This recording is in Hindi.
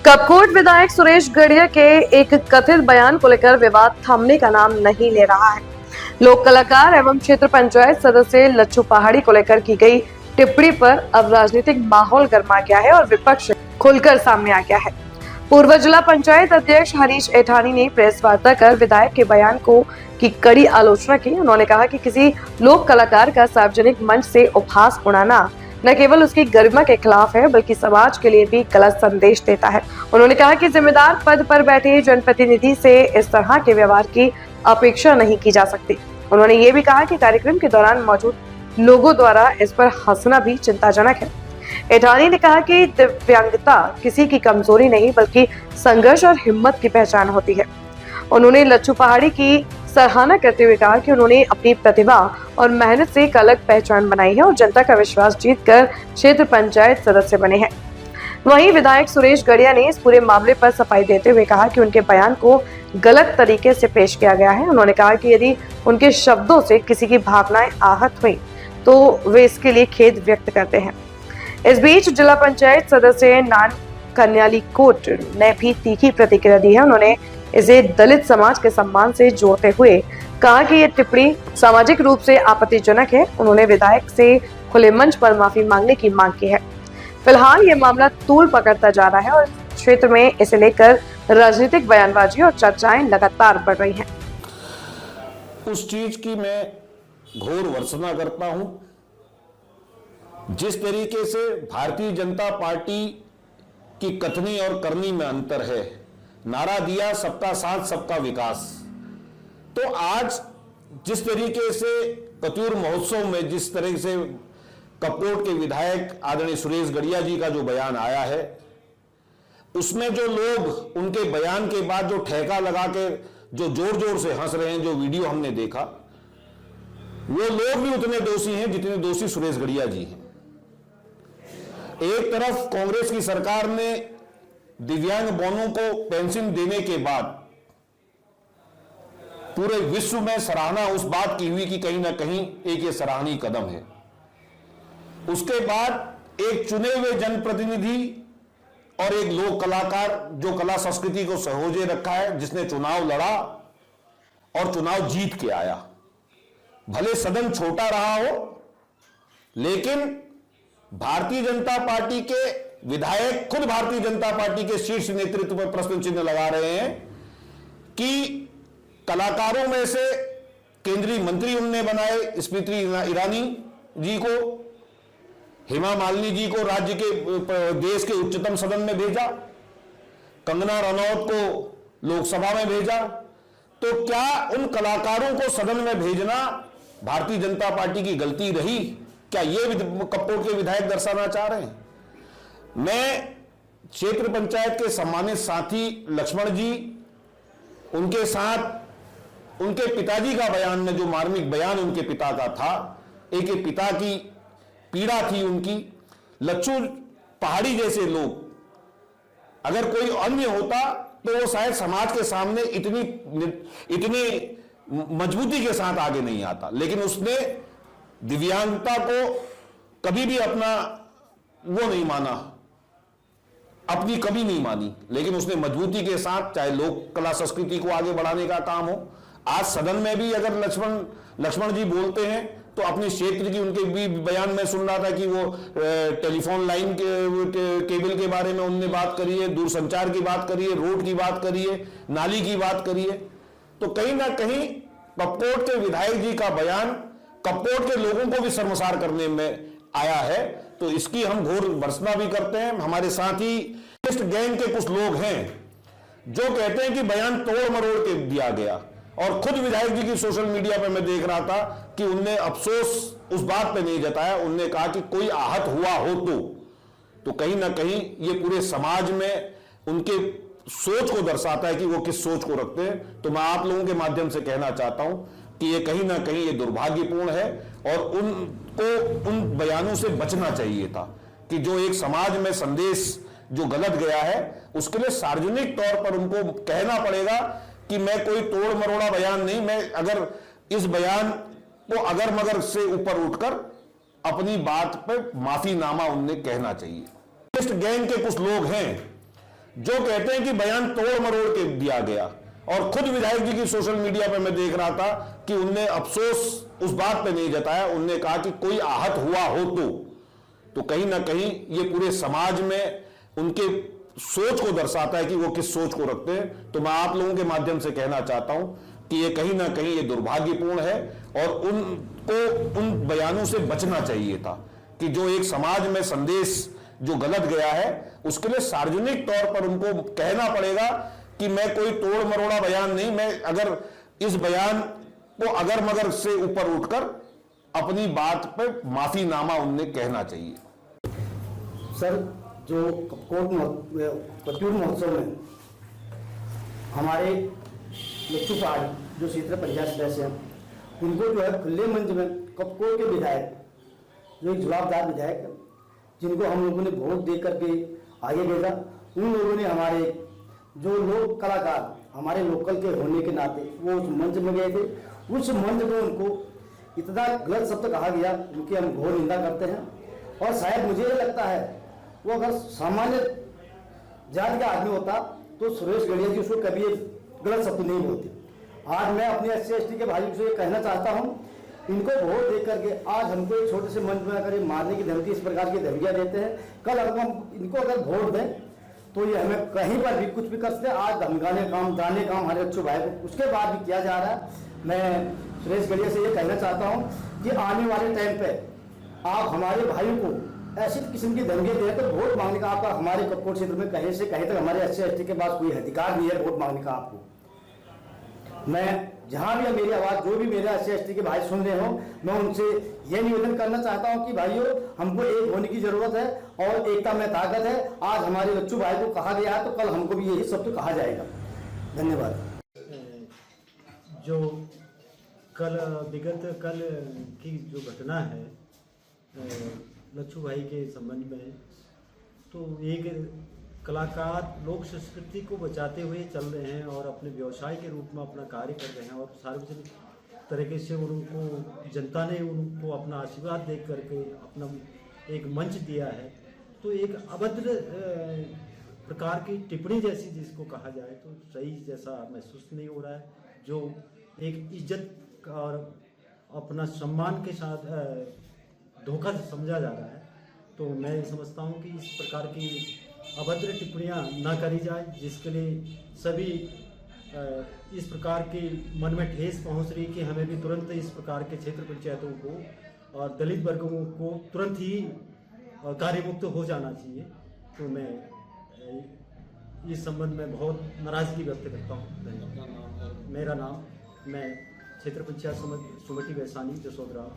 कपकोट विधायक सुरेश गड़िया के एक कथित बयान को लेकर विवाद थमने का नाम नहीं ले रहा है। लोक कलाकार एवं क्षेत्र पंचायत सदस्य लच्छू पहाड़ी को लेकर की गई टिप्पणी पर अब राजनीतिक माहौल गर्मा गया है और विपक्ष खुलकर सामने आ गया है। पूर्व जिला पंचायत अध्यक्ष हरीश एठानी ने प्रेस वार्ता कर विधायक के बयान को की कड़ी आलोचना की। उन्होंने कहा कि किसी लोक कलाकार का सार्वजनिक मंच से उपहास उड़ाना न केवल उसकी गरिमा के खिलाफ है बल्कि समाज के लिए भी गलत संदेश देता है। उन्होंने कहा कि जिम्मेदार पद पर बैठे जनप्रतिनिधि से इस तरह के व्यवहार की अपेक्षा नहीं की जा सकती। उन्होंने ये भी कहा कि कार्यक्रम के दौरान मौजूद लोगों द्वारा इस पर हंसना भी चिंताजनक है। एठानी ने कहा कि दिव्यांगता किसी की कमजोरी नहीं बल्कि संघर्ष और हिम्मत की पहचान होती है। उन्होंने लच्छू पहाड़ी की सराहना करते हुए कहा कि उन्होंने अपनी प्रतिभा और मेहनत से एक अलग पहचान बनाई है और जनता का विश्वास जीतकर क्षेत्र पंचायत सदस्य बने हैं। वहीं विधायक सुरेश गड़िया ने इस पूरे मामले पर सफाई देते हुए कहा कि उनके बयान को गलत तरीके से पेश किया गया है। उन्होंने कहा कि यदि उनके शब्दों से किसी की भावनाएं आहत हुई तो वे इसके लिए खेद व्यक्त करते हैं। इस बीच जिला पंचायत सदस्य नान कन्याली कोट ने भी तीखी प्रतिक्रिया दी है। उन्होंने इसे दलित समाज के सम्मान से जोड़ते हुए कहा कि यह टिप्पणी सामाजिक रूप से आपत्तिजनक है। उन्होंने विधायक से खुले मंच पर माफी मांगने की मांग की है। फिलहाल ये मामला तूल पकड़ता जा रहा है और क्षेत्र में इसे लेकर राजनीतिक बयानबाजी और चर्चाएं लगातार बढ़ रही हैं। उस चीज की मैं घोर भर्त्सना करता हूं जिस तरीके से भारतीय जनता पार्टी की कथनी और करनी में अंतर है। नारा दिया सबका साथ सबका विकास, तो आज जिस तरीके से कत्यूर महोत्सव में जिस तरह से कपकोट के विधायक आदरणीय सुरेश गड़िया जी का जो बयान आया है, उसमें जो लोग उनके बयान के बाद जो ठेका लगा के जो जोर जोर से हंस रहे हैं, जो वीडियो हमने देखा, वो लोग भी उतने दोषी हैं जितने दोषी सुरेश गड़िया जी हैं। एक तरफ कांग्रेस की सरकार ने दिव्यांग बौनों को पेंशन देने के बाद पूरे विश्व में सराहना उस बात की हुई कि कहीं ना कहीं एक ये सराहनीय कदम है। उसके बाद एक चुने हुए जनप्रतिनिधि और एक लोक कलाकार जो कला संस्कृति को सहोजे रखा है, जिसने चुनाव लड़ा और चुनाव जीत के आया। भले सदन छोटा रहा हो, लेकिन भारतीय जनता पार्टी के विधायक खुद भारतीय जनता पार्टी के शीर्ष नेतृत्व पर प्रश्न चिन्ह लगा रहे हैं कि कलाकारों में से केंद्रीय मंत्री उनने बनाए स्मृति ईरानी जी को, हेमा मालिनी जी को राज्य के देश के उच्चतम सदन में भेजा, कंगना रनौत को लोकसभा में भेजा। तो क्या उन कलाकारों को सदन में भेजना भारतीय जनता पार्टी की गलती रही? क्या ये कपकोट के विधायक दर्शाना चाह रहे हैं? मैं क्षेत्र पंचायत के सम्मानित साथी लक्ष्मण जी, उनके साथ उनके पिताजी का बयान में जो मार्मिक बयान उनके पिता का था, एक पिता की पीड़ा थी उनकी। लच्छू पहाड़ी जैसे लोग अगर कोई अन्य होता तो वो शायद समाज के सामने इतनी मजबूती के साथ आगे नहीं आता, लेकिन उसने दिव्यांगता को कभी भी अपना वो नहीं माना, अपनी कभी नहीं मानी, लेकिन उसने मजबूती के साथ चाहे लोक कला संस्कृति को आगे बढ़ाने का काम हो। आज सदन में भी अगर लक्ष्मण जी बोलते हैं तो अपने क्षेत्र की उनके भी बयान में सुन रहा था कि वो टेलीफोन लाइन केबल के बारे में उनने बात करी है, दूरसंचार की बात करी है, रोड की बात करी है, नाली की बात करी है। तो कहीं ना कहीं कपकोट के विधायक जी का बयान कपकोट के लोगों को भी शर्मसार करने में आया है। तो इसकी हम घोर भर्त्सना भी करते हैं। हमारे साथ ही गैंग के कुछ लोग हैं जो कहते हैं कि बयान तोड़ मरोड़ के दिया गया, और खुद विधायक जी की सोशल मीडिया पर मैं देख रहा था कि उनने अफसोस उस बात पे नहीं जताया। उनने कहा कि कोई आहत हुआ हो तो कहीं ना कहीं ये पूरे समाज में उनके सोच को दर्शाता है कि वो किस सोच को रखते हैं। तो मैं आप लोगों के माध्यम से कहना चाहता हूं कि ये कहीं ना कहीं ये दुर्भाग्यपूर्ण है और उनको उन बयानों से बचना चाहिए था कि जो एक समाज में संदेश जो गलत गया है उसके लिए सार्वजनिक तौर पर उनको कहना पड़ेगा कि मैं कोई तोड़ मरोड़ा बयान नहीं, मैं अगर इस बयान को अगर मगर से ऊपर उठकर अपनी बात पर माफीनामा उनने कहना चाहिए। गैंग के कुछ लोग हैं जो कहते हैं कि बयान तोड़ मरोड़ के दिया गया। और खुद विधायक जी की सोशल मीडिया पर मैं देख रहा था कि उनने अफसोस उस बात पे नहीं जताया, उनने कहा कि कोई आहत हुआ हो तो कहीं ना कहीं ये पूरे समाज में उनके सोच को दर्शाता है कि वो किस सोच को रखते हैं। तो मैं आप लोगों के माध्यम से कहना चाहता हूं कि ये कहीं ना कहीं ये दुर्भाग्यपूर्ण है और उनको उन बयानों से बचना चाहिए था कि जो एक समाज में संदेश जो गलत गया है उसके लिए सार्वजनिक तौर पर उनको कहना पड़ेगा कि मैं कोई तोड़ मरोड़ा बयान नहीं, मैं अगर इस बयान को अगर मगर से ऊपर उठकर अपनी बात पर माफीनामा उनने कहना चाहिए। सर, जो कटकोट महोत्सव में हमारे लच्छू पहाड़ी जो क्षेत्र पंचायत सदस्य हैं, उनको जो है खुले मंच में कपकोट के विधायक, जो एक जवाबदार विधायक हैं, जिनको हम लोगों ने वोट दे करके आगे भेजा, उन लोगों ने हमारे जो लोक कलाकार हमारे लोकल के होने के नाते वो उस मंच में गए थे। उस मंच में उनको इतना गलत शब्द कहा गया, उनकी हम घोर निंदा करते हैं। और शायद मुझे ये लगता है वो अगर सामान्य जाति का आदमी होता तो सुरेश गड़िया जी उसको कभी गलत शब्द नहीं बोलते। आज मैं अपने SC/ST के भाइयों से कहना चाहता हूं, इनको वोट दे करके आज हमको एक छोटे से मंच में आकर मारने की धमकी, इस प्रकार की धमकियां देते हैं। कल अगर हम इनको अगर वोट दें तो ये हमें कहीं पर भी कुछ भी कर सकते हैं। आज धमकाने काम, दाने काम हमारे अच्छे भाई को उसके बाद भी किया जा रहा है। मैं सुरेश गड़िया से ये कहना चाहता हूँ कि आने वाले टाइम पे आप हमारे भाइयों को ऐसी किस्म की धमकी दें तो वोट मांगने का आपका हमारे कपकोट क्षेत्र में कहीं से कहीं तक हमारे SC/ST के पास कोई अधिकार नहीं है वोट मांगने का। आपको मैं जहां भी मेरी आवाज, जो भी मेरे SC/ST के भाई सुन रहे हो, मैं उनसे यह निवेदन करना चाहता हूं कि भाइयों, हमको एक होने की जरूरत है और एकता में ताकत है। आज हमारे लच्छू भाई को कहा गया है तो कल हमको भी यही शब्द कहा जाएगा। धन्यवाद। जो विगत कल की जो घटना है लच्छू भाई के संबंध में, तो एक कलाकार लोक संस्कृति को बचाते हुए चल रहे हैं और अपने व्यवसाय के रूप में अपना कार्य कर रहे हैं और सार्वजनिक तरीके से उनको जनता ने उनको अपना आशीर्वाद दे करके अपना एक मंच दिया है। तो एक अभद्र प्रकार की टिप्पणी जैसी जिसको कहा जाए तो सही जैसा महसूस नहीं हो रहा है, जो एक इज्जत और अपना सम्मान के साथ धोखा समझा जा रहा है। तो मैं समझता हूं कि इस प्रकार की अभद्र टिप्पणियां ना करी जाए, जिसके लिए सभी इस प्रकार के मन में ठेस पहुंच रही कि हमें भी तुरंत इस प्रकार के क्षेत्र पंचायतों को और दलित वर्गों को तुरंत ही कार्यमुक्त हो जाना चाहिए। तो मैं इस संबंध में बहुत नाराजगी व्यक्त करता हूँ। मेरा नाम, मैं क्षेत्र पंचायत सुमति वैसानी जसोदरा